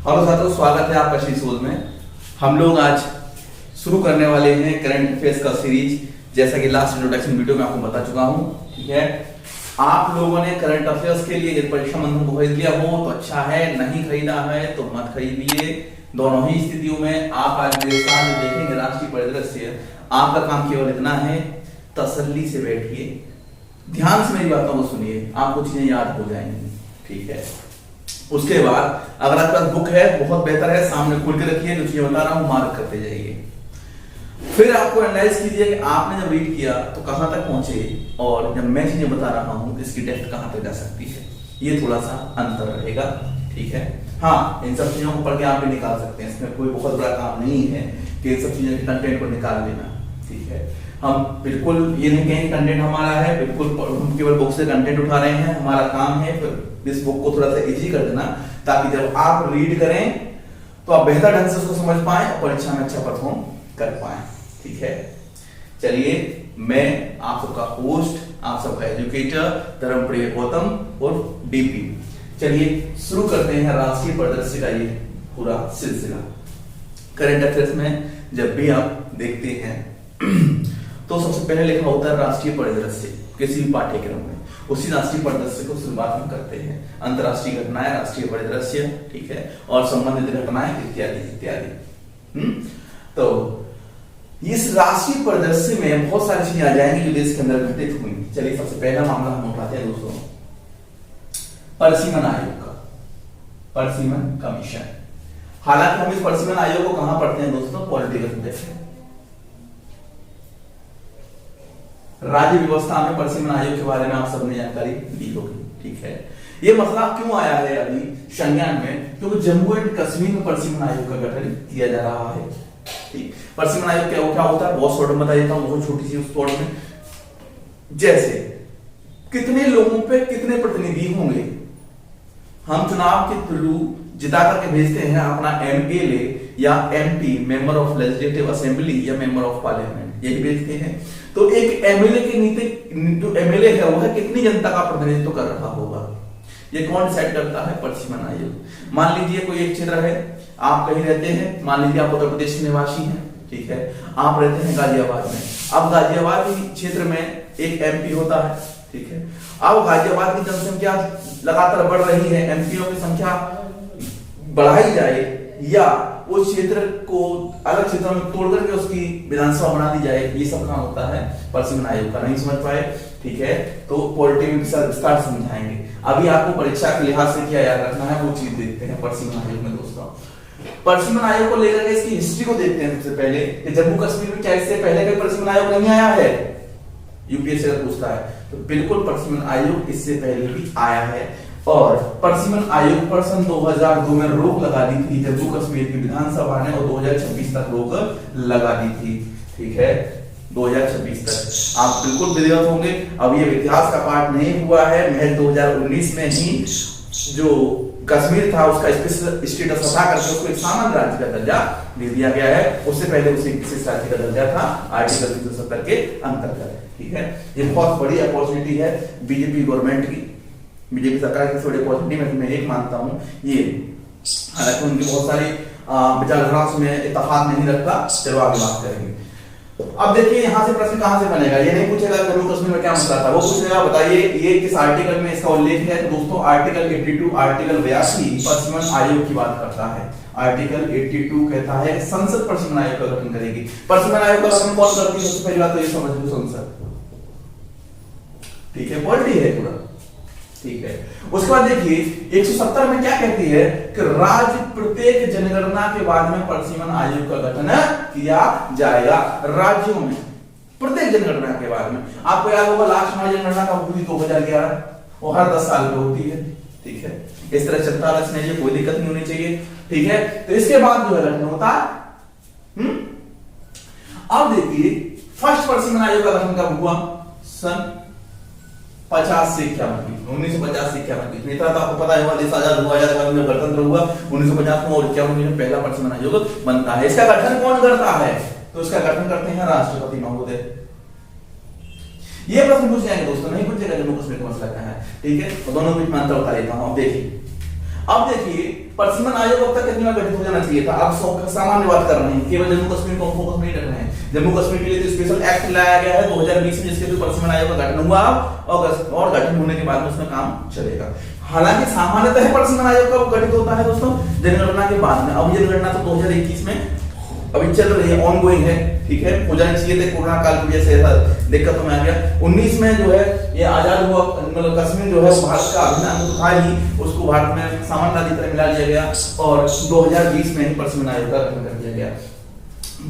Hello साथियों, स्वागत है आपका श्री शोध में। हम लोग आज शुरू करने वाले हैं करंट अफेयर्स का सीरीज। जैसा कि लास्ट इंट्रोडक्शन वीडियो में आपको बता चुका हूं, ठीक है। आप लोगों ने करंट अफेयर्स के लिए यदि परीक्षा बंधन को खरीद लिया हो तो अच्छा है, नहीं खरीदा है तो मत खरीदिए। दोनों ही स्थितियों में आप आज मेरे साथ जो देखेंगे राष्ट्रीय परिदृश्य, आपका काम केवल इतना है, तसल्ली से बैठिए, ध्यान से मेरी बातों को सुनिए, आपको चीजें याद हो जाएंगी, ठीक है। उसके बाद अगर आपके पास बुक है बहुत बेहतर है, सामने खोल के रखिए, जो चीजें बता रहा हूं मार्क करते जाइए। फिर आपको एनालाइज कीजिए कि आपने जब रीड किया तो कहां तक पहुंचे, और जब मैं चीजें बता रहा हूं इसकी डेप्थ कहां तक जा सकती है। ये थोड़ा सा अंतर रहेगा, ठीक है। हाँ, इन सब चीजों को पढ़ के आप भी निकाल सकते हैं, इसमें कोई बहुत बड़ा काम नहीं है कि इन सब चीजों के कंटेंट को निकाल लेना, ठीक है। हम बिल्कुल ये नहीं कहेंगे कंटेंट हमारा है, बिल्कुल हम केवल बुक से कंटेंट उठा रहे हैं। हमारा काम है फिर इस बुक को थोड़ा सा इजी कर देना, ताकि जब आप रीड करें तो आप बेहतर ढंग से उसको समझ पाएं और परीक्षा में अच्छा परफॉर्म कर पाएं, ठीक है। चलिए, मैं आप सबका होस्ट, आप सबका एजुकेटर धर्मप्रिय गौतम और डीपी। चलिए शुरू करते हैं राष्ट्रीय परिदृश्य का ये पूरा सिलसिला। करंट अफेयर्स में जब भी आप देखते हैं तो सबसे पहले लिखा होता है राष्ट्रीय परिदृश्य किसी भी पाठ्यक्रम में। उसी राष्ट्रीय परिदृश्य को शुरुआत हम करते हैं। अंतरराष्ट्रीय घटनाएं, राष्ट्रीय परिदृश्य, ठीक है, और संबंधित घटनाएं इत्यादि इत्यादि। तो इस राष्ट्रीय परिदृश्य में बहुत सारी चीजें आ जाएंगी जो देश के अंदर घटित हुई। चलिए सबसे पहला मामला हम उठाते हैं दोस्तों, परसिमन आयोग का, परसिमन कमीशन। हालांकि हम इस परसिमन आयोग को कहां पढ़ते हैं दोस्तों? पॉलिटिकल सब्जेक्ट, राज्य व्यवस्था में परसिमन आयोग के बारे में आप सबने जानकारी दी होगी, ठीक है। ये मसला क्यों आया है अभी संज्ञान में? क्योंकि जम्मू एंड कश्मीर में परसिमन आयोग का गठन किया जा रहा है, ठीक। परसिमन आयोग क्या होता है, बहुत शॉर्ट में बता देता हूं, बहुत छोटी सी उस शॉर्ट में। जैसे कितने लोगों पे कितने प्रतिनिधि होंगे, हम चुनाव के थ्रू जिता करके भेजते हैं अपना एमएलए या MP, member of legislative assembly या मेंबर ऑफ पार्लियामेंट, यही भेजते हैं। तो एक एमएलए के नीचे जो एमएलए है वह कितनी जनता का प्रतिनिधित्व कर रहा होगा, ये कौन डिसाइड करता है? परसिमन आयोग। मान लीजिए कोई एक क्षेत्र है, आप कहीं रहते हैं, मान लीजिए आप उत्तर प्रदेश के निवासी हैं, ठीक है, आप रहते हैं गाजियाबाद में। अब गाजियाबाद क्षेत्र में एक एमपी होता है, ठीक है। अब गाजियाबाद की जनसंख्या लगातार बढ़ रही है, एमपीओ की संख्या बढ़ाई जाए या उस क्षेत्र को अलग क्षेत्रों में तोड़ करके उसकी विधानसभा बना दी जाए, ये सब काम होता है परसिमन आयोग का। नहीं समझ पाए, ठीक है, तो पॉलिटी में विस्तार समझाएंगे। अभी आपको परीक्षा के लिहाज से क्या याद रखना है वो चीज देखते हैं परसिमन आयोग में दोस्तों। परसिमन आयोग को लेकर के इसकी हिस्ट्री को देखते हैं। सबसे पहले जम्मू कश्मीर में क्या इससे पहले कोई परसिमन आयोग नहीं आया है? यूपीएससी अगर पूछता है तो बिल्कुल परसिमन आयोग इससे पहले भी आया है। और परसिमन आयोग पर सन 2002 में रोक लगा दी थी जम्मू कश्मीर की विधानसभा ने, और 2026 तक रोक लगा दी थी, ठीक है, 2026 तक। आप बिल्कुल विधिवत होंगे, अब ये इतिहास का पाठ नहीं हुआ है, महज 2019 में ही जो कश्मीर था उसका स्पेशल स्टेटस हटा करके उसको एक सामान्य राज्य का दर्जा दे दिया गया है। उससे पहले उसे विशेष राज्य का दर्जा था आर्टिकल 370 के अंतर्गत, ठीक है। ये बहुत बड़ी अपॉर्चुनिटी है बीजेपी गवर्नमेंट की, बीजेपी सरकार की थोड़ी अपॉर्चुनिटी में मैं एक मानता हूं ये। हालांकि उनकी बहुत सारी विचारधारा में इत्तेफाक नहीं रखता, चलो आगे बात करेंगे। अब देखिए यहाँ से प्रश्न कहां से बनेगा, ये नहीं पूछेगा जम्मू कश्मीर में क्या मसला था, वो पूछेगा बताइए ये किस आर्टिकल में इसका उल्लेख है। तो दोस्तों आर्टिकल 82, आर्टिकल 82 परसिमन आयोग की बात करता है। आर्टिकल 82 कहता है संसद परसिमन आयोग का गठन करेगी। परसिमन आयोग का गठन कौन करती है? सबसे पहली बात तो ये समझ लो, संसद, ठीक है, पॉलिटी है पूरा, ठीक है। उसके बाद देखिए 170 में क्या कहती है कि राज्य प्रत्येक जनगणना के बाद में परसिमन आयोग का गठन किया जाएगा। राज्यों में प्रत्येक जनगणना के बाद में, आपको याद होगा लास्ट हमारी जनगणना कब हुई? 2011, वो हर 10 साल पे होती है, ठीक है। इस तरह चलता रहना चाहिए, कोई दिक्कत नहीं होनी चाहिए, ठीक है। तो इसके बाद जो है गठन होता है। अब देखिए फर्स्ट परसिमन आयोग का गठन कब हुआ? सन 50 से 51, 1950 से 51 में। तो आपको पता है देश आजाद हुआ, आजाद बाद में गणतंत्र हुआ 1950 में, और 51 में पहला परसिमन आयोग बनता है। इसका गठन कौन करता है? तो इसका गठन करते हैं राष्ट्रपति महोदय। ये प्रश्न पूछ जाएंगे दोस्तों, नहीं पूछेगा जम्मू कश्मीर का मसला क्या है, ठीक है। तो दोनों बीच में अंतर बता देता हूं। अब देखिए अब देखिए परसिमन आयोग अब तक कितनी बार गठित हो जाना चाहिए था, अब सामान्य बात कर रहे हैं, केवल जम्मू कश्मीर को फोकस नहीं रख रहे हैं। जम्मू कश्मीर के लिए तो स्पेशल एक्ट लाया गया है 2020 में, जिसके थ्रू परसिमन आयोग का गठन हुआ और गठन होने के बाद में उसमें काम चलेगा। हालांकि सामान्यतः परसिमन आयोग कब गठित होता है दोस्तों, जनगणना के बाद में। अब जनगणना तो 2021 में अभी चल रही है, ऑनगोइंग है, ठीक है, हो जाने चाहिए थे, कोरोना काल की वजह से ऐसा दिक्कत में आ गया। 19 में जो है ये आजाद हुआ, मतलब कश्मीर जो है वो भारत का अभिन्न अंग था ही, उसको भारत में सामान्य राज्य की तरह मिला लिया गया और 2020 में ही परसिमन आयोग का गठन कर दिया गया।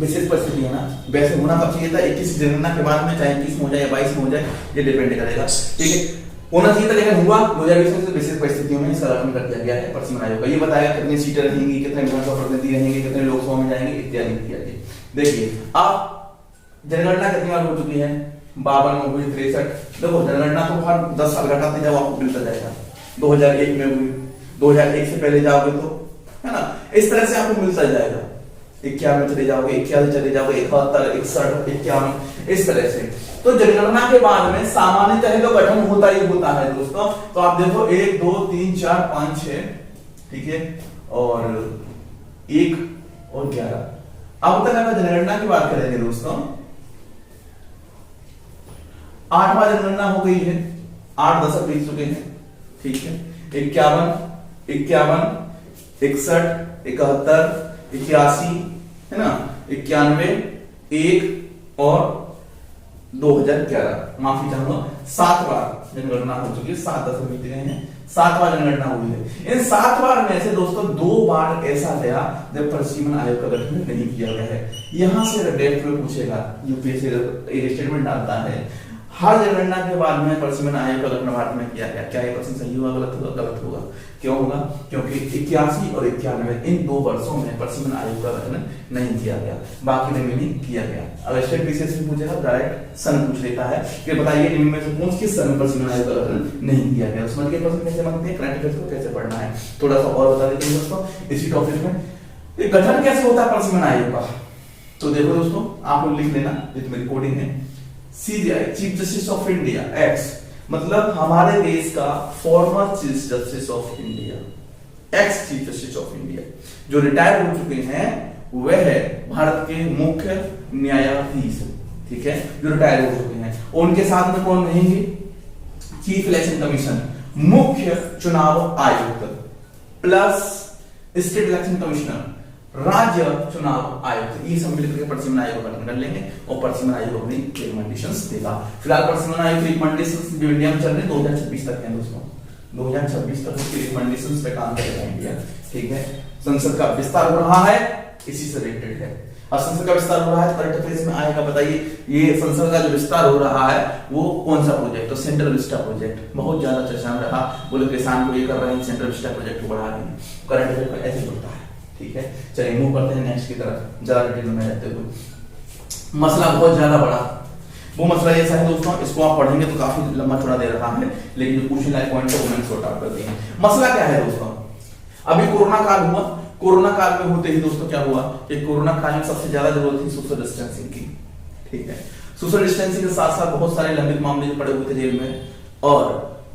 विशेष परिस्थिति है ना, वैसे होना कब चाहिए था 21 जनगणना के बाद में, चाहे 21 में हो जाए या 22 में हो जाए, ये डिपेंड करेगा, ठीक है, होना चाहिए था लेकिन हुआ 2020 में। विशेष परिस्थितियों में इसका गठन कर दिया गया है परसिमन आयोग का। ये बताएगा कितनी सीटें रहेंगी, कितने विधानसभा प्रतिनिधि रहेंगे, कितने लोकसभा में जाएंगे इत्यादि इत्यादि। देखिए अब जनगणना कितनी बार हो चुकी है, 52 में हुई, 63। देखो जनगणना तो हर 10 साल घटाते जाओ आपको मिलता जाएगा। 2001 में हुई, 2001 से पहले जाओगे तो है ना, इस तरह से आपको मिलता जाएगा। 51 चले जाओगे, 81 चले जाओगे, 71, 61, 51, इस तरह से। तो जनगणना के बाद में सामान्यतः तो गठन होता ही होता है दोस्तों। तो आप देखो 1 2 3 4 5 6, ठीक है, और 1 और 11। अब तक अगर जनगणना की बात करेंगे दोस्तों, 8वां जनगणना हो गई है, 8 दशक बीत चुके हैं, ठीक है, 51, 61, 61, 71, 81 है ना, 91, 1 और 2011, माफी चाहूंगा 7 बार जनगणना हो चुकी है, 7 दशक बीत गए हैं, 7 बार जनगणना हुई है। इन 7 बार में से दोस्तों 2 बार ऐसा गया जब परसिमन आयोग का गठन नहीं किया गया है। यहां से डेट में पूछेगा, यूपीएससी स्टेटमेंट डालता है हर जनगणना के बाद में परसिमन आयोग का गठन भारत में किया गया, क्या ये क्वेश्चन सही होगा गलत होगा? गलत होगा। क्यों होगा? क्योंकि 81 और 91 इन 2 वर्षों में परसिमन आयोग का गठन नहीं किया गया, बाकी रिमेनिंग किया गया। अगर स्टेट बीसीएस में पूछेगा डायरेक्ट सन पूछ लेता है कि बताइए निम्न में से कौन किस सन में परसिमन आयोग का गठन नहीं किया गया। समझ के प्रश्न कैसे बनते हैं, करंट अफेयर्स को कैसे पढ़ना है, थोड़ा सा और बता देते हैं दोस्तों इसी टॉपिक में। ये गठन कैसे होता है परसिमन आयोग का, तो देखो दोस्तों आप लोग लिख लेना, जितनी रिकॉर्डिंग है। CGI chief justice of India x, मतलब हमारे देश का former chief justice of India, ex chief justice of India जो रिटायर हो चुके हैं, वह है भारत के मुख्य न्यायाधीश, ठीक है, जो रिटायर हो चुके हैं। उनके साथ में कौन रहेंगे? चीफ इलेक्शन कमीशन, मुख्य चुनाव आयुक्त प्लस स्टेट इलेक्शन कमिश्नर, राज्य चुनाव आयुक्त, ये सब मिलकर परसिमन आयोग का गठन कर लेंगे और परसिमन आयोग अपनी रिकमेंडेशंस देगा। फिलहाल परसिमन आयोग की रिकमेंडेशंस जो इंडिया में चल रहे हैं 2026 तक है दोस्तों, 2026 तक उसकी रिकमेंडेशंस पे काम करेगा इंडिया, ठीक है। संसद का विस्तार हो रहा है, इसी से रिलेटेड है। अब संसद का विस्तार हो रहा है, करंट अफेयर्स में आएगा, बताइए ये संसद का जो विस्तार हो रहा है वो कौन सा प्रोजेक्ट? तो सेंट्रल विस्टा प्रोजेक्ट बहुत ज्यादा चर्चा में रहा, बोले किसान को ये कर रहे हैं, सेंट्रल विस्टा प्रोजेक्ट को बढ़ा रहे हैं, करंट अफेयर का ऐसे होता है, ठीक है। चलिए मूव करते हैं नेक्स्ट की तरफ, ज्यादा डिटेल में जाते हुए। मसला बहुत ज्यादा बड़ा, वो मसला ऐसा है दोस्तों, इसको आप पढ़ेंगे तो काफी लंबा चौड़ा दे रहा है, लेकिन जो क्वेश्चन लाइक पॉइंट है वो मैंने शॉर्ट आउट कर दिए हैं। मसला क्या है दोस्तों, अभी कोरोना काल हुआ, कोरोना काल में होते ही दोस्तों क्या हुआ कि कोरोना काल में सबसे ज्यादा जरूरत थी सोशल डिस्टेंसिंग की, ठीक है। सोशल डिस्टेंसिंग के साथ साथ बहुत सारे लंबित मामले जो पड़े हुए थे जेल में, और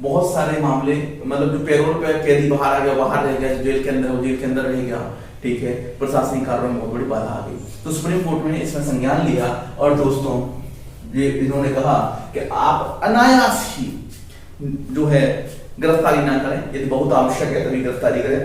बहुत सारे मामले मतलब जो पैरोल पे कैदी बाहर आ गया, बाहर रह गया, जेल के अंदर वो जेल के अंदर रह गया, ठीक है, प्रशासनिक कार्यों में बहुत बड़ी बाधा आ गई। तो सुप्रीम कोर्ट ने इसमें संज्ञान लिया और दोस्तों ये इन्होंने कहा कि आप अनायास ही जो है गिरफ्तारी ना करें, यदि बहुत आवश्यक है तभी गिरफ्तारी करें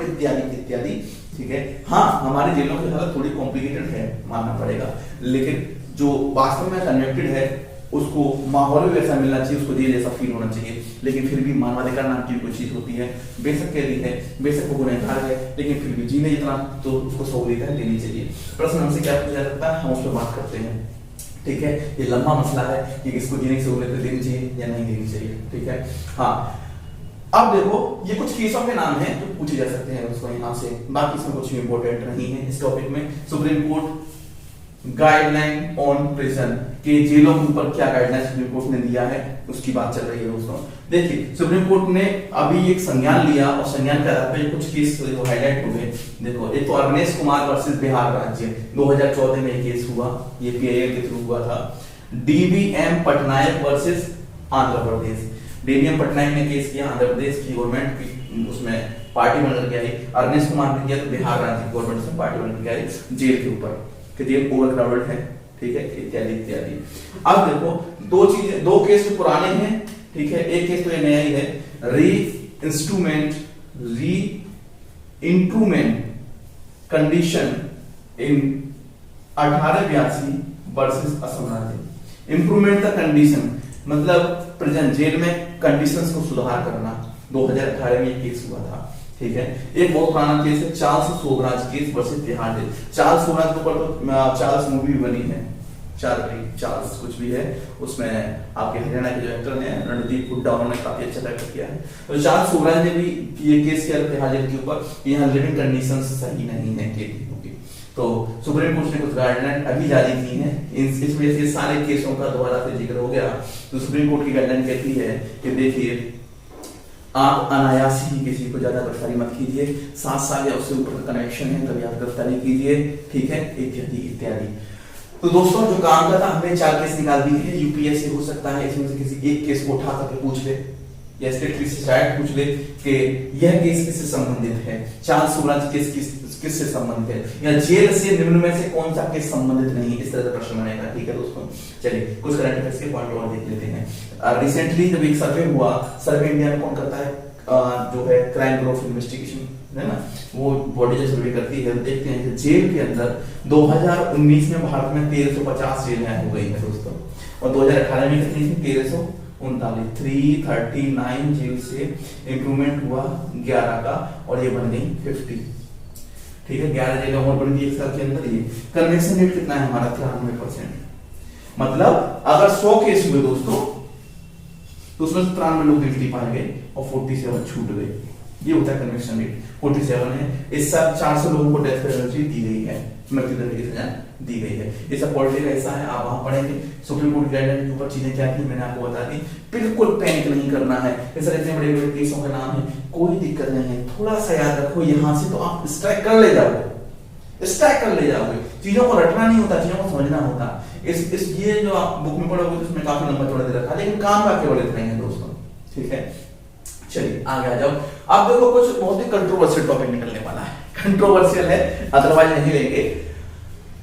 इत्यादि इत्यादि, ठीक है। हाँ, हमारी जेलों की हालत थोड़ी कॉम्प्लिकेटेड है, मानना पड़ेगा, लेकिन जो वास्तव में कन्वेक्टेड है उसको माहौल भी वैसा मिलना चाहिए, उसको जेल जैसा फील होना चाहिए। लेकिन फिर भी मानवाधिकार नाम की कोई चीज होती है, बेशक कैदी है, बेशक वो गुनहगार है, लेकिन फिर भी जीने जितना तो उसको सहूलियत देनी चाहिए। प्रश्न हमसे क्या पूछा जाता है, हम उस पर बात करते हैं, ठीक है। ये लंबा मसला है कि किसको जीने की सहूलियत देनी चाहिए या नहीं देनी चाहिए, ठीक है। हाँ, अब देखो ये कुछ केसों के नाम हैं जो पूछे जा सकते हैं उसको यहाँ से, बाकी इसमें कुछ इंपॉर्टेंट नहीं है इस टॉपिक में। Supreme court guideline on prison के जेलों के ऊपर क्या गाइडलाइन सुप्रीम कोर्ट ने दिया है उसकी बात चल रही है दोस्तों। देखिए सुप्रीम कोर्ट ने अभी एक संज्ञान लिया और संज्ञान के आधार पर कुछ केस हाईलाइट हुए। देखो एक तो अवनीश कुमार वर्सेस बिहार राज्य, 2014 में केस हुआ, ये पीआईएल के थ्रू हुआ था। DBM Patnaik versus Andhra Pradesh, DDM Patnaik ने केस किया, आंध्र प्रदेश की गवर्नमेंट की उसमें पार्टी बनकर के आई। अरविंद कुमार ने किया तो बिहार राज्य की गवर्नमेंट से पार्टी बनकर के आई जेल के ऊपर कि जेल ओवर क्राउडेड है, ठीक है, इत्यादि इत्यादि। अब देखो दो चीजें, दो केस जो पुराने हैं, ठीक है, एक केस तो ये नया ही है, री instrument condition in 1882 versus Assam राज्य। इंप्रूवमेंट द कंडीशन मतलब प्रेजेंट जेल में कंडीशंस को सुधार करना, 2018 में ये केस हुआ था, ठीक है। एक बहुत पुराना केस है Charles Sobhraj case versus Bihar jail. Charles Sobhraj के ऊपर तो चार्ल्स मूवी भी बनी है, चार्ल्स कुछ भी है, उसमें आपके हरियाणा के जो एक्टर हैं रणदीप हुड्डा, उन्होंने काफी अच्छा एक्ट किया है। तो चार्ल्स सोबराज ने भी ये केस किया बिहार जेल के ऊपर, यहाँ लिविंग कंडीशंस सही नहीं है कैदियों की। तो सुप्रीम कोर्ट ने कुछ गाइडलाइन अभी जारी की है, इस वजह से सारे केसों का दोबारा से जिक्र हो गया। तो सुप्रीम कोर्ट की गाइडलाइन कहती है कि देखिए आप अनायास ही किसी को ज्यादा गिरफ्तारी मत कीजिए, 7 साल या उससे ऊपर का कनेक्शन है तभी आप गिरफ्तारी कीजिए, ठीक है, इत्यादि इत्यादि। तो दोस्तों जो काम का था हमने 4 केस निकाल दिए हैं। यूपीएससी हो सकता है इसमें से किसी एक केस को उठा करके पूछ ले, या स्टेट पुलिस से शायद पूछ ले कि यह केस किससे संबंधित है, चार्ल्स सोबराज केस किससे संबंधित है, या जेल से निम्न में से कौन सा केस संबंधित नहीं, इस तरह का प्रश्न बनेगा, ठीक है दोस्तों। चलिए कुछ करंट अफेयर्स के पॉइंट और देख लेते हैं। रिसेंटली जब एक सर्वे हुआ, सर्वे इंडिया में कौन करता है, जो है क्राइम ब्यूरो ऑफ इन्वेस्टिगेशन है ना, वो बॉडी जो सर्वे करती है, देखते हैं कि जेल के अंदर 2019 में भारत में 1350 जेलें हो गई है दोस्तों, और 2018 में कितनी थी, 1339, 339 जेल से इंप्रूवमेंट हुआ 11 का, और ये बन गई 50, ठीक है, 11 जेलें और बन गई एक साल के अंदर। ये कन्विक्शन रेट कितना है हमारा, 93%। मतलब अगर 100 केस हुए दोस्तों तो उसमें 93 लोग गिल्टी पाए गए और 47 छूट गए, ये होता है कन्विक्शन रेट, 47 है। इस साल 400 लोगों को डेथ पेनल्टी दी गई है, मृत्युदंड की सजा दी गई है। ये सब पॉलिटिकल ऐसा है, आप वहां पढ़ेंगे सुप्रीम कोर्ट गाइडलाइन के ऊपर चीजें क्या थी मैंने आपको बता दी। बिल्कुल पैनिक नहीं करना है, इस तरह इतने बड़े बड़े केसों का नाम है, कोई दिक्कत नहीं है, थोड़ा सा याद रखो, यहां से तो आप स्ट्राइक कर ले जाओगे, चीजों को रटना नहीं होता, चीजों को समझना होता। इस ये जो आप बुक में पढ़ोगे तो उसमें काफी लंबा चौड़ा दे रखा है, लेकिन काम का केवल इतना ही है दोस्तों, ठीक है। चलिए आगे आ जाओ। अब देखो कुछ बहुत ही कंट्रोवर्शियल टॉपिक निकलने वाला है, कंट्रोवर्शियल है अदरवाइज नहीं लेंगे।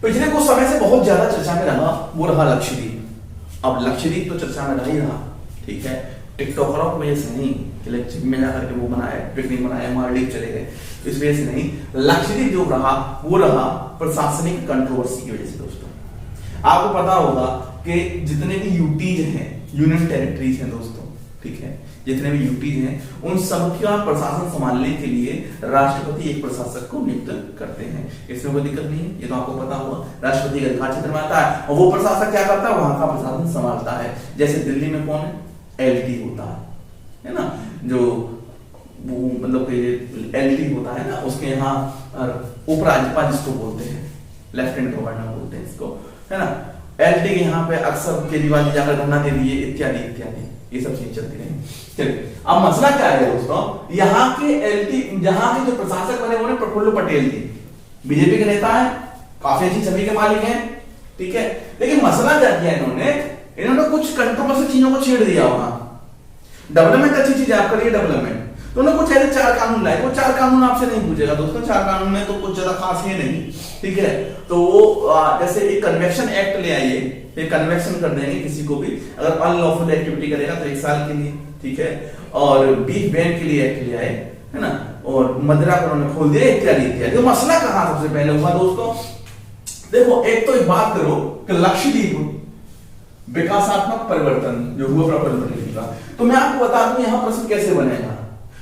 पिछले कुछ समय से बहुत ज्यादा चर्चा में रहा, वो रहा लक्षद्वीप। अब लक्षद्वीप तो चर्चा में रह ही रहा, ठीक है, टिकटॉकरों की वजह से नहीं कि लक्षद्वीप में जाकर के वो बनाए पिकनिक बनाए मालदीव चले गए, इस वजह से नहीं, लक्षद्वीप जो रहा वो रहा प्रशासनिक कंट्रोवर्सी की वजह से दोस्तों। आपको पता होगा कि जितने भी यूटीज हैं, यूनियन टेरिटरीज हैं दोस्तों, ठीक है, जितने भी यूटीज हैं उन सबका प्रशासन संभालने के लिए राष्ट्रपति एक प्रशासक को नियुक्त करते हैं, इसमें कोई दिक्कत नहीं है, ये तो आपको पता होगा। राष्ट्रपति का अधिकार क्षेत्र में आता है और वो प्रशासक क्या करता है, वहां का प्रशासन संभालता है। जैसे दिल्ली में कौन है, एलटी होता है ना, जो वो मतलब एलटी होता है ना, उसके यहाँ उपराज्यपाल जिसको बोलते हैं, लेफ्टिनेंट गवर्नर बोलते हैं इसको, है ना। एलटी के यहाँ पे अक्सर केजरीवाल जी जाकर धरना दे दिए, इत्यादि इत्यादि, ये सब चीज चलती रही। चलिए अब मसला क्या है दोस्तों, यहाँ के एलटी, यहाँ के जो प्रशासक बने वो प्रफुल्ल पटेल जी बीजेपी के नेता है, काफी अच्छी छवि के मालिक हैं, ठीक है, लेकिन मसला क्या किया इन्होंने कुछ कंट्रोवर्शियल चीजों को छेड़ दिया वहां। डेवलपमेंट अच्छी चीज है, आप करिए डेवलपमेंट, तो उन्होंने कुछ ऐसे 4 कानून लाए, वो 4 कानून आपसे नहीं पूछेगा दोस्तों, 4 कानून में तो कुछ ज्यादा खास है नहीं, ठीक है। तो वो जैसे एक कन्वेक्शन एक्ट ले आइए, एक कन्वेक्शन कर देंगे किसी को भी अगर अनलॉफुल एक्टिविटी करेगा तो 1 साल के लिए, ठीक है, और बीफ बैन के लिए एक्ट ले आए, है ना, और मदिरा को उन्होंने खोल दिया, इत्यादि इत्यादि। तो मसला कहां सबसे पहले हुआ दोस्तों, देखो एक तो एक बात करो कि लक्षद्वीप विकासात्मक परिवर्तन जो हुआ प्रफुल्ल पटेल का, तो मैं आपको बता दूं यहां प्रश्न कैसे बनेगा।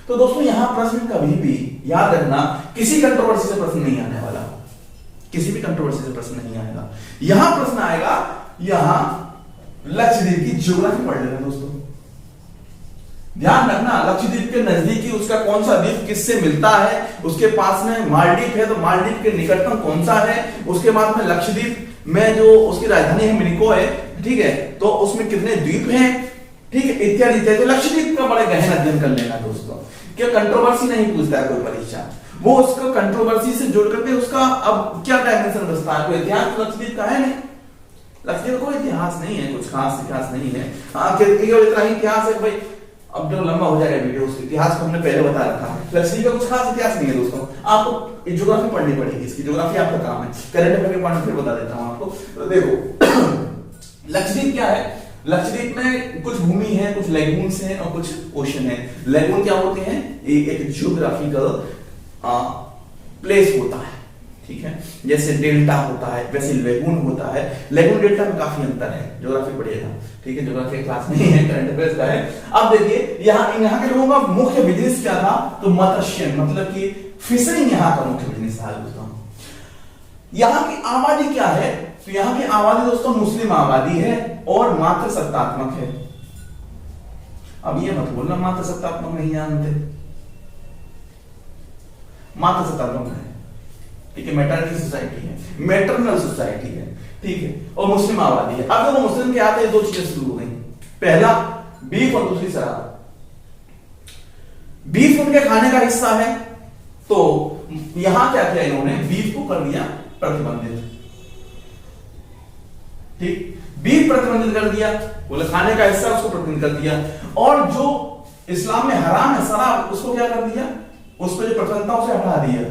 तो दोस्तों यहां प्रश्न कभी भी याद रखना, किसी कंट्रोवर्सी से प्रश्न नहीं आने वाला, किसी भी कंट्रोवर्सी से प्रश्न नहीं आएगा। यहां प्रश्न आएगा, यहां लक्षद्वीप की ज्योग्राफी पढ़ लेना दोस्तों, ध्यान रखना, लक्षद्वीप के नजदीकी उसका कौन सा द्वीप किससे मिलता है, उसके पास में मालदीव है तो मालदीव के निकटतम कौन सा है, उसके बाद में लक्षद्वीप में जो उसकी राजधानी है मिनिको है, ठीक है, तो उसमें कितने द्वीप हैं, ठीक है, इत्यादि इत्यादि। तो लक्षद्वीप का बड़े गहन अध्ययन कर लेना दोस्तों, क्या कंट्रोवर्सी नहीं पूछता है कोई परीक्षा, वो उसको कंट्रोवर्सी से जोड़ करके उसका अब क्या डायमेंशन बचता है, कोई इतिहास लक्षद्वीप का है नहीं, लक्षद्वीप कोई इतिहास नहीं है, कुछ खास इतिहास नहीं है। हाँ केवल इतना ही इतिहास है भाई अब जो लंबा हो जाएगा वीडियो, उस इतिहास को हमने पहले बता रखा है। लक्षद्वीप का कुछ खास इतिहास नहीं है दोस्तों, आपको ज्योग्राफी पढ़नी पड़ेगी, इसकी ज्योग्राफी आपका काम है। करंट अफेयर के पॉइंट फिर बता देता हूं आपको। तो देखो लक्षद्वीप क्या है, लक्षद्वीप में कुछ भूमि है, कुछ लेगून्स हैं और कुछ ओशन है। लेगून क्या होते हैं, एक जियोग्राफिकल प्लेस होता है, ठीक है, जैसे डेल्टा होता है वैसे लेगून होता है। लेगून डेल्टा में काफी अंतर है, ज्योग्राफी पढ़िएगा, ठीक है, ज्योग्राफी क्लास नहीं है, करंट अफेयर्स का है। अब देखिए यहाँ के लोगों का मुख्य बिजनेस क्या था, तो मत्स्य, मतलब कि फिशरिंग यहाँ का मुख्य बिजनेस था दोस्तों। यहाँ की आबादी क्या है, तो यहाँ की आबादी दोस्तों मुस्लिम आबादी है और मात्र सत्तात्मक है। अब ये मत बोलना मात्र सत्तात्मक नहीं जानते, मात्र सत्तात्मक है, ठीक है, मैटरनल सोसाइटी है, मैटरनल सोसाइटी है, ठीक है, और मुस्लिम आबादी है। अब देखो मुस्लिम के आते हैं दो चीजें शुरू हो गई, पहला बीफ और दूसरी शराब। बीफ उनके खाने का हिस्सा है, तो यहां क्या किया इन्होंने, बीफ को कर दिया प्रतिबंधित, ठीक, बीफ प्रतिबंधित कर दिया, बोले खाने का हिस्सा उसको प्रतिबंधित कर दिया। और जो इस्लाम में हराम है शराब, उसको क्या कर दिया, उस पर जो प्रतिबंधता उसे हटा दिया,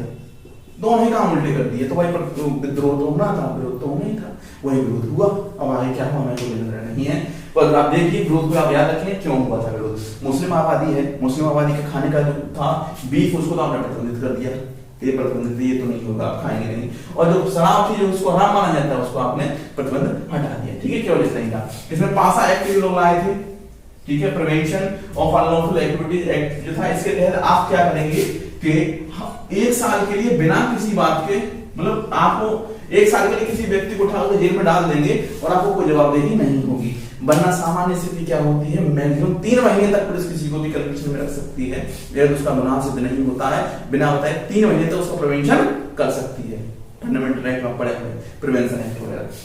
दोनों ही काम उल्टे कर दिए। तो भाई विद्रोह तो होना था, विरोध तो होना ही था, वही विरोध हुआ। अब आगे क्या हुआ हमें तो लेना नहीं है, पर आप देखिए विरोध को आप याद रखें क्यों हुआ था विरोध। मुस्लिम आबादी है, मुस्लिम आबादी के खाने का जो था बीफ, उसको तो आपने प्रतिबंधित कर दिया, ये प्रतिबंधित, ये तो नहीं होगा, आप खाएंगे नहीं। और जो शराब थी जो उसको हराम माना जाता है, उसको आपने प्रतिबंध हटा दिया, ठीक है, केवल इतना ही था। इसमें पासा एक्ट भी लोग लाए थे, ठीक है, prevention of unlawful activities act जो था, इसके तहत आप क्या करेंगे कि एक साल के लिए बिना किसी बात के, मतलब आपको एक साल के लिए किसी व्यक्ति को उठाकर जेल में डाल देंगे और आपको कोई जवाबदेही नहीं होगी। वरना सामान्य स्थिति क्या होती है, मैक्सिमम 3 महीने तक पुलिस किसी को भी कन्विक्शन में रख सकती है, अगर उसका गुनाह सिद्ध नहीं होता है, बिना बताए 3 महीने तक उसका प्रिवेंशन कर सकती है। फंडामेंटल राइट में पड़े हुए प्रिवेंशन एक्ट वगैरह।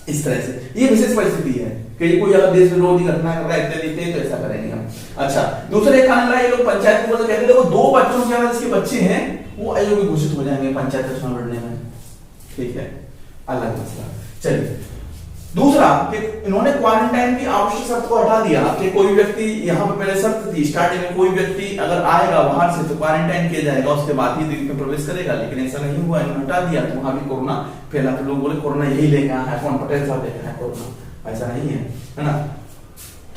इस तरह से ये विशेष परिस्थिति है कि कोई अगर देश विरोधी घटना कर रहा है इत्यादि, तो ऐसा करेंगे हम। अच्छा, दूसरे एक कारण ये लोग पंचायत को कहते हैं, 2 बच्चों के अगर जिसके बच्चे हैं वो अयोग्य घोषित हो जाएंगे पंचायत चुनाव लड़ने में, ठीक है, अलग मसला। चलिए दूसरा कि इन्होंने क्वारंटाइन की आवश्यक शर्त को हटा दिया कि कोई व्यक्ति, यहाँ पे पहले शर्त थी स्टार्टिंग में, कोई व्यक्ति अगर आएगा बाहर से तो क्वारंटाइन किया जाएगा, उसके बाद ही द्वीप में प्रवेश करेगा, लेकिन ऐसा नहीं हुआ, इन्होंने हटा दिया। तो वहां भी कोरोना फैला, तो लोग बोले कोरोना यही लेके आया है, कौन पटेल साहब लेके आए कोरोना, ऐसा नहीं है ना,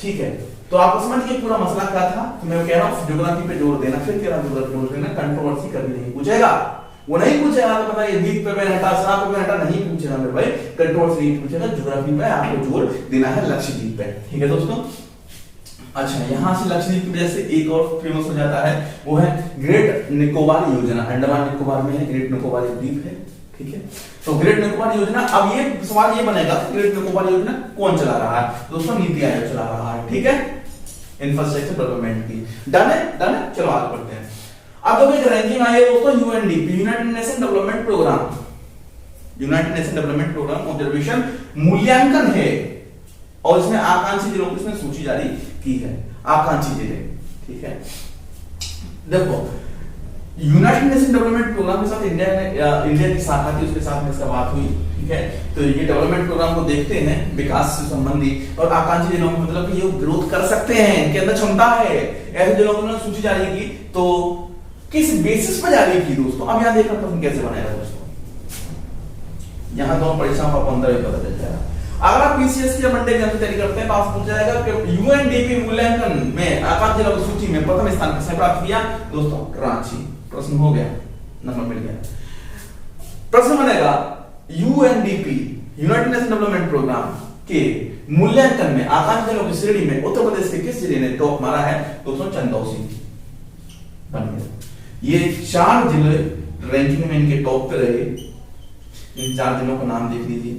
ठीक है। तो आप समझिए पूरा मसला क्या था। तो मैं कह रहा हूँ ज्योग्राफी पे जोर देना, फिर कह रहा हूँ जोर देना, कंट्रोवर्सी कभी नहीं पूछेगा, वो नहीं पूछेगा तो पता ये द्वीप पे मैंने हटा, शराब पे मैंने हटा, नहीं पूछेगा मेरे भाई, कंट्रोवर्सी नहीं पूछेगा। ज्योग्राफी पे आपको जोर देना है, लक्षद्वीप पे, ठीक है दोस्तों। अच्छा, यहां से लक्षद्वीप की वजह से एक और फेमस हो जाता है, वो है ग्रेट निकोबार योजना। अंडमान निकोबार में है, ग्रेट निकोबार द्वीप है, ठीक है। तो ग्रेट निकोबार योजना, अब ये सवाल ये बनेगा ग्रेट निकोबार योजना कौन चला रहा है, दोस्तों नीति आयोग चला रहा है, ठीक है, इंफ्रास्ट्रक्चर डेवलपमेंट की। डन है, डन है, चलो आगे बढ़ते हैं। अब जब एक रैंकिंग आई है दोस्तों UNDP, united nation development programme, united nation development programme observation मूल्यांकन है, और इसमें आकांक्षी जिलों की इसमें सूची जारी की है, आकांक्षी जिले, ठीक है। देखो यूनाइटेड नेशन डेवलपमेंट प्रोग्राम के साथ इंडिया की शाखा थी, उसके साथ में इसका बात हुई, ठीक है। तो ये डेवलपमेंट प्रोग्राम को देखते हैं विकास से संबंधी, और आकांक्षी जिलों में मतलब कि ये ग्रोथ कर सकते हैं, इनके अंदर क्षमता है, ऐसे जिलों को उन्होंने सूची जारी की। तो किस बेसिस पर जारी की दोस्तों, अब यहां देखना तो कैसे बनाएगा दोस्तों, यहां दोनों परीक्षाओं का 15 में पता चल जाएगा। अगर आप पीसीएस की मंडे एग्जाम की तैयारी करते हैं तो आपको पूछ जाएगा कि यूएनडीपी मूल्यांकन में आकांक्षी जिलों की सूची में प्रथम स्थान किसने प्राप्त किया, दोस्तों रांची। प्रश्न हो गया, नंबर मिल गया। प्रश्न बनेगा UNDP, united nation development programme के मूल्यांकन में आकांक्षी जिलों की श्रेणी में उत्तर प्रदेश के किस जिले ने टॉप मारा है, दोस्तों चंदौसी। बन गया, ये 4 जिले रैंकिंग में इनके टॉप पे रहे। इन 4 जिलों का नाम देख लीजिए,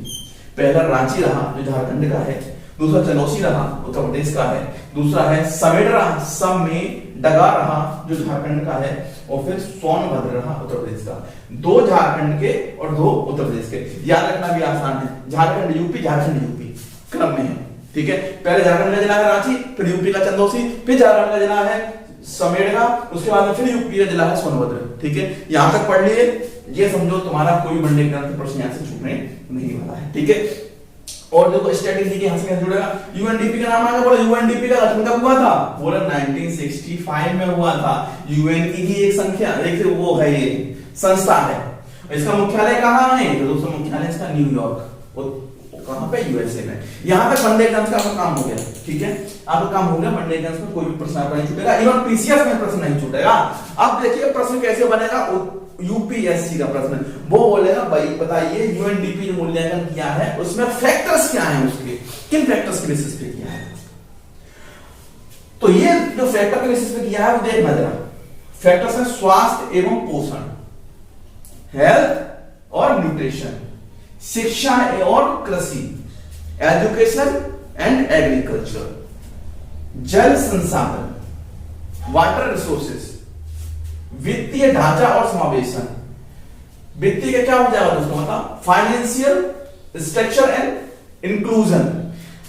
पहला रांची रहा जो झारखंड का है, दूसरा चंदौसी रहा उत्तर प्रदेश का है, दूसरा है समेडरा सम में डगा रहा जो झारखंड का है, और फिर सोनभद्र रहा उत्तर प्रदेश का। 2 झारखंड के और 2 उत्तर प्रदेश के, याद रखना भी आसान है, झारखंड यूपी, झारखंड यूपी क्रम में है, ठीक है। पहले झारखंड का जिला है रांची, फिर यूपी का चंदौसी, फिर झारखंड का जिला है समेडरा, उसके बाद में फिर यूपी का जिला है सोनभद्र, ठीक है। यहां तक पढ़ लिए, ये समझो तुम्हारा कोई मंडे एग्जाम से प्रश्न यहां से छूटने नहीं वाला है, ठीक है। और देखो स्ट्रेटेजी के यहां से कैसे जुड़ेगा, यूएनडीपी का नाम आएगा, बोला यूएनडीपी का गठन कब हुआ था, बोला 1965 में हुआ था। यूएन की एक संख्या, एक वो है, ये संस्था है। इसका मुख्यालय कहाँ है, तो दोस्तों मुख्यालय इसका न्यूयॉर्क, कहां पे, यूएसए में। यहां तक वनडे एग्जाम्स का आपका काम हो गया, ठीक है, आपका काम हो गया। वनडे एग्जाम्स में कोई भी प्रश्न आपका नहीं छूटेगा, इवन पीसीएस में प्रश्न नहीं छूटेगा। अब देखिए प्रश्न कैसे बनेगा, यूपीएससी का प्रश्न, वो बोलेगा भाई बताइए यूएनडीपी जो मूल्यांकन किया है उसमें फैक्टर्स क्या हैं, उसके किन फैक्टर्स के बेसिस पे किया है। तो ये जो फैक्टर के बेसिस पे किया है वो देखना जरा। फैक्टर्स है स्वास्थ्य एवं पोषण, हेल्थ और न्यूट्रिशन, शिक्षा और कृषि, एजुकेशन एंड एग्रीकल्चर, जल संसाधन, वाटर रिसोर्सेस, वित्तीय ढांचा और समावेशन। वित्तीय का क्या हो जाएगा दोस्तों, मतलब फाइनेंशियल स्ट्रक्चर एंड इंक्लूजन।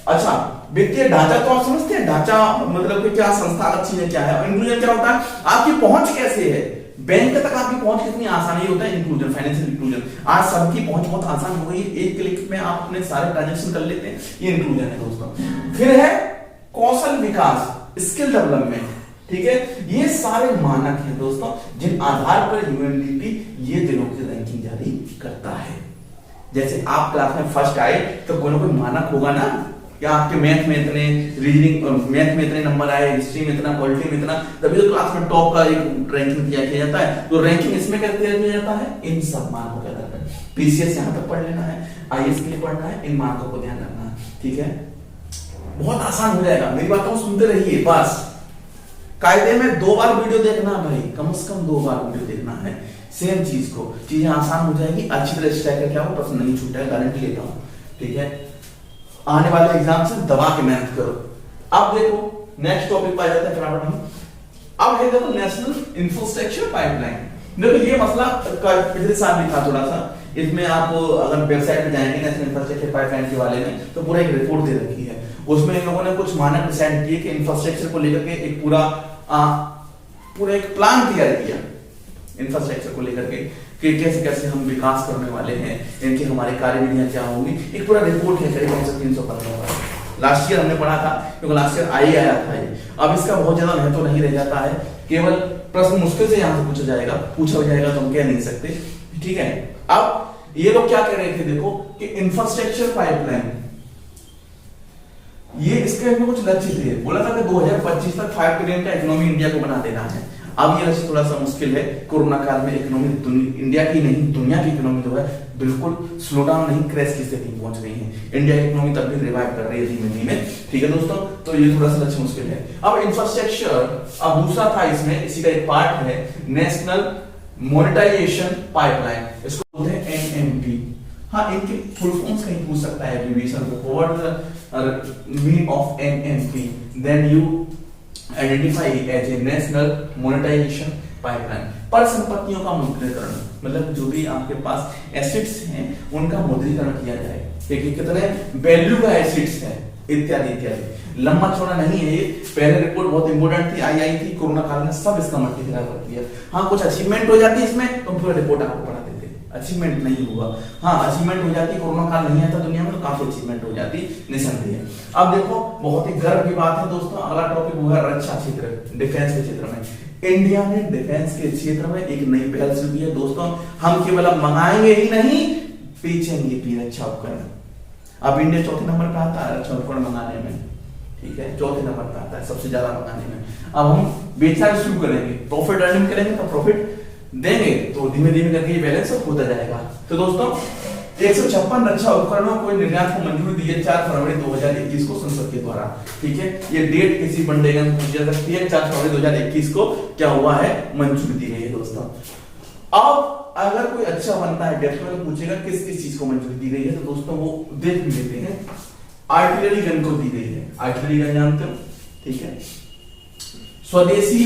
अच्छा, वित्तीय ढांचा तो आप समझते हैं, ढांचा मतलब कि क्या संस्थागत चीजें क्या है, और इंक्लूजन क्या होता है, आपकी पहुंच कैसे है, बैंक तक आपकी पहुंच कितनी आसानी होता है, इंक्लूजन, फाइनेंशियल इंक्लूजन। आज सबकी पहुंच बहुत आसान हो गई है, एक क्लिक में आप अपने सारे ट्रांजैक्शन कर लेते हैं, ये इंक्लूजन है दोस्तों। फिर है कौशल विकास, स्किल डेवलपमेंट, ठीक है। ये सारे मानक हैं दोस्तों जिन आधार पर यूएनडीपी ये दिनों की रैंकिंग जारी करता है। जैसे आप क्लास में फर्स्ट आए तो कोई ना कोई मानक होगा ना, या आपके मैथ में इतने, रीजनिंग मैथ में इतने नंबर आए, हिस्ट्री में इतना, पॉलिटी में इतना, तभी तो क्लास में टॉप का एक रैंकिंग किया जाता है। तो रैंकिंग इसमें कैसे किया जाता है, इन सब मानकों के आधार पर। पीसीएस यहां तक पढ़ लेना है, आईएएस के लिए पढ़ना है, इन मानकों को ध्यान रखना है, ठीक है। बहुत आसान हो जाएगा, मेरी बातों को सुनते रहिए बस। कायदे में 2 बार वीडियो देखना भाई, कम से कम 2 बार वीडियो देखना है, सेम चीज को, चीजें आसान हो जाएगी, अच्छी तरह स्टैक करके आओ, प्रश्न नहीं छूटेगा, गारंटी लेता हूं, ठीक है। आने वाले एग्जाम से दबा के मेहनत करो। अब देखो नेक्स्ट टॉपिक पर आ जाते हैं फटाफट हम। अब है देखो नेशनल इंफ्रास्ट्रक्चर पाइपलाइन। देखो ये मसला पिछले साल भी था थोड़ा सा, इसमें आप अगर वेबसाइट पे जाएंगे नेशनल इंफ्रास्ट्रक्चर पाइपलाइन के बारे में तो पूरा एक रिपोर्ट दे रखी है। उसमें इन लोगों ने कुछ मानक डिसाइड किए कि इंफ्रास्ट्रक्चर को लेकर के एक पूरा एक प्लान तैयार किया इंफ्रास्ट्रक्चर को लेकर के कि कैसे कैसे हम विकास करने वाले हैं, इनकी हमारी कार्यविधियां क्या होंगी। एक पूरा रिपोर्ट है करीब 300 पन्नों का। लास्ट ईयर हमने पढ़ा था, क्योंकि लास्ट ईयर आया था ये। अब इसका बहुत ज्यादा महत्व नहीं रह जाता है, केवल प्रश्न मुश्किल से यहां से पूछा जाएगा तो हम कह नहीं सकते, ठीक है। अब ये लोग क्या कह रहे थे देखो कि इंफ्रास्ट्रक्चर पाइपलाइन, ये इसके कुछ लक्ष्य थे। बोला था कि 2025 तक 5 ट्रिलियन का इकोनॉमी इंडिया को बना देना है। अब ये लक्ष्य थोड़ा सा मुश्किल है, कोरोना काल में इकोनॉमी इंडिया की नहीं दुनिया की इकोनॉमी जो है बिल्कुल स्लो डाउन नहीं, क्रैश की स्थिति पहुंच गई है। इंडिया की इकोनॉमी तब भी रिवाइव कर रही है धीमे धीमे, ठीक है दोस्तों। तो ये थोड़ा सा लक्ष्य मुश्किल है। अब इंफ्रास्ट्रक्चर, अब दूसरा था इसमें, इसी का एक पार्ट है नेशनल मोनेटाइजेशन पाइपलाइन, इसको बोलते हैं एनएमपी। हाँ, इनके फुल फॉर्म्स कहीं पूछ सकता है एब्रिविएशन को, what is the meaning of NMP, then you identify as a national monetization pipeline. पर संपत्तियों का मुद्रीकरण, मतलब जो भी आपके पास एसेट्स हैं उनका मुद्रीकरण किया जाए, देखिए कितने वैल्यू का एसेट्स है, इत्यादि इत्यादि। लंबा चौड़ा नहीं है ये, पहले रिपोर्ट बहुत इंपोर्टेंट थी, आई थी कोरोना काल में, सब इसका मल्टीप्लाई कर दिया। हाँ, कुछ अचीवमेंट हो जाती है इसमें तो पूरा रिपोर्ट आपको पढ़ा देते, अचीवमेंट नहीं हुआ। हाँ, अचीवमेंट हो जाती, कोरोना काल नहीं आता दुनिया में तो काफी अचीवमेंट हो जाती निसंदेह। अब देखो बहुत ही गर्व की बात है दोस्तों, अगला टॉपिक होगा रक्षा क्षेत्र, डिफेंस के क्षेत्र में। इंडिया ने डिफेंस के क्षेत्र में एक नई पहल शुरू की है दोस्तों। हम केवल अब मंगाएंगे ही नहीं, बेचेंगे भी रक्षा उपकरण। अब इंडिया चौथे नंबर पर आता है रक्षा उपकरण मंगाने में, ठीक है, चौथे नंबर पर आता है सबसे ज्यादा मंगाने में। अब हम बेचना शुरू करेंगे, प्रॉफिट अर्निंग करेंगे तो प्रॉफिट देंगे, तो धीमे धीमे करके ये बैलेंस होता जाएगा। तो दोस्तों 156 रक्षा उपकरणों को निर्यात को मंजूरी दी है 4 फरवरी 2021 को संसद के द्वारा, ठीक है। ये डेट किसी वनडे में पूछी जा सकती है, 4 फरवरी 2021 को क्या हुआ है, मंजूरी दी गई है दोस्तों। अब अगर कोई अच्छा बनता है डेप्थ में पूछेगा किस किस चीज को मंजूरी दी गई है, तो दोस्तों वो देख भी लेते हैं। आर्टिलरी गन को दी गई है, आर्टिलरी गन जानते हो, ठीक है। स्वदेशी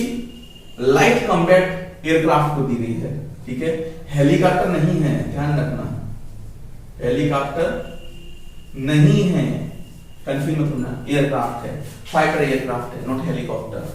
लाइट कॉम्बैट एयरक्राफ्ट को दी गई है, ठीक है। हेलीकॉप्टर नहीं है, ध्यान रखना, हेलीकॉप्टर नहीं है, कंफ्यूज मत होना, एयरक्राफ्ट है, फाइटर एयरक्राफ्ट है, नॉट हेलीकॉप्टर।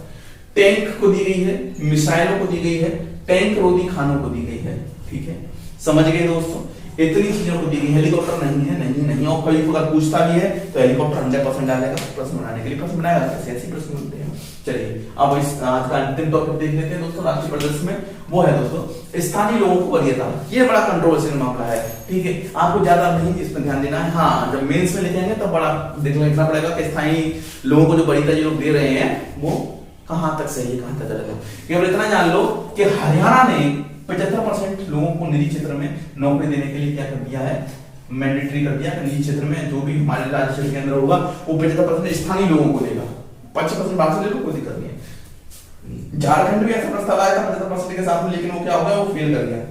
टैंक को दी गई है, मिसाइलों को दी गई है, टैंक रोधी खानों को दी गई है, ठीक है, समझ गए दोस्तों। इतनी चीजों को दी गई। हेलीकॉप्टर नहीं है, नहीं नहीं, और कभी अगर पूछता भी है तो हेलीकॉप्टर 100% डालेगा प्रश्न बनाने के लिए, प्रश्न बनाएगा कैसे, ऐसे प्रश्न मिलते हैं। चलिए अब इस आज का अंतिम टॉपिक देख लेते हैं दोस्तों राष्ट्रीय प्रदर्शन में, वो है दोस्तों स्थानीय लोगों को वरीयता। ये बड़ा कंट्रोवर्शियल मामला है, ठीक है, आपको ज्यादा नहीं इसमें ध्यान देना है। हाँ, जब मेंस में लिखेंगे तब बड़ा देखना पड़ेगा कि स्थानीय लोगों को जो वरीयता जो लोग दे रहे हैं वो कहां तक सही है, कहां तक गलत है। केवल इतना जान लो कि हरियाणा ने 75% लोगों को निजी क्षेत्र में नौकरी देने के लिए क्या कर दिया है, मैंडेटरी कर दिया। निजी क्षेत्र में जो भी हमारे राज्य क्षेत्र के अंदर होगा वो 75% स्थानीय लोगों को देगा, 25% बाहर से ले लो, कोई दिक्कत नहीं है। झारखंड भी ऐसा प्रस्ताव आया था 75% के साथ में, लेकिन वो क्या हो गया, वो फेल कर गया,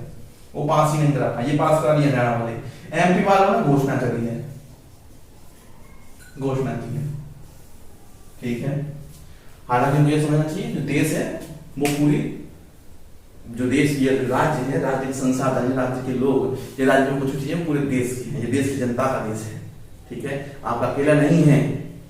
वो पास ही नहीं करा था। ये पास करा लिया हरियाणा वाले। एमपी वालों ने घोषणा करी है, घोषणा की है, ठीक है। हालांकि मुझे समझना चाहिए जो देश है वो पूरी जो देश ये राज्य है, राज्य के संसाधन है, राज्य के लोग, ये राज्य में कुछ चीजें पूरे देश की है, ये देश की जनता का देश है, ठीक है। आप अकेला नहीं है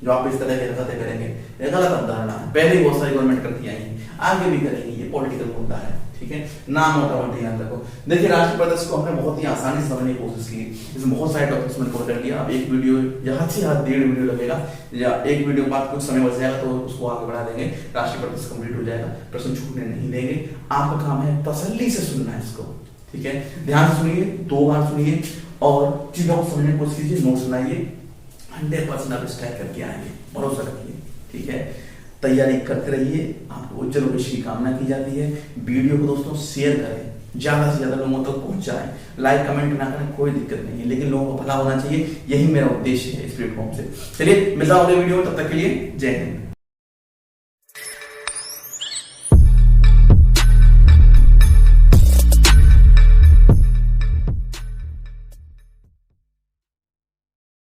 जो आप इस तरह की हरकतें करेंगे, ये गलत अवधारणा है। पहले ही बहुत सारी गवर्नमेंट करती आई है, आगे भी करेंगी, ये पॉलिटिकल मुद्दा है, ठीक है ना, मोटा मोटी याद रखो। देखिए राष्ट्रीय प्रदर्शन को हमने बहुत ही आसानी से समझने की कोशिश की, इसमें बहुत सारे टॉपिक्स मैंने कवर कर लिया। अब एक वीडियो यहाँ से यहाँ 1.5 वीडियो लगेगा, या एक वीडियो के बाद कुछ समय बच जाएगा तो उसको आगे बढ़ा देंगे, राष्ट्रीय प्रदर्शन कंप्लीट हो जाएगा, प्रश्न छूटने नहीं देंगे। आपका काम है तसल्ली से सुनना है इसको, ठीक है, ध्यान से सुनिए, 2 बार सुनिए और चीजों को समझने की कोशिश कीजिए, नोट्स बनाइए, 100% आप स्ट्राइक करके आएंगे, भरोसा रखिए, ठीक है। तैयारी करते रहिए, आपको उज्जवल भविष्य की कामना की जाती है। वीडियो को दोस्तों शेयर करें, ज्यादा से ज्यादा लोगों तक पहुंचाएं, लाइक कमेंट ना करें कोई दिक्कत नहीं है, लेकिन लोगों को भला होना चाहिए, यही मेरा उद्देश्य है इस प्लेटफॉर्म से। चलिए मिलता हूं अगले वीडियो में, तब तक के लिए जय हिंद।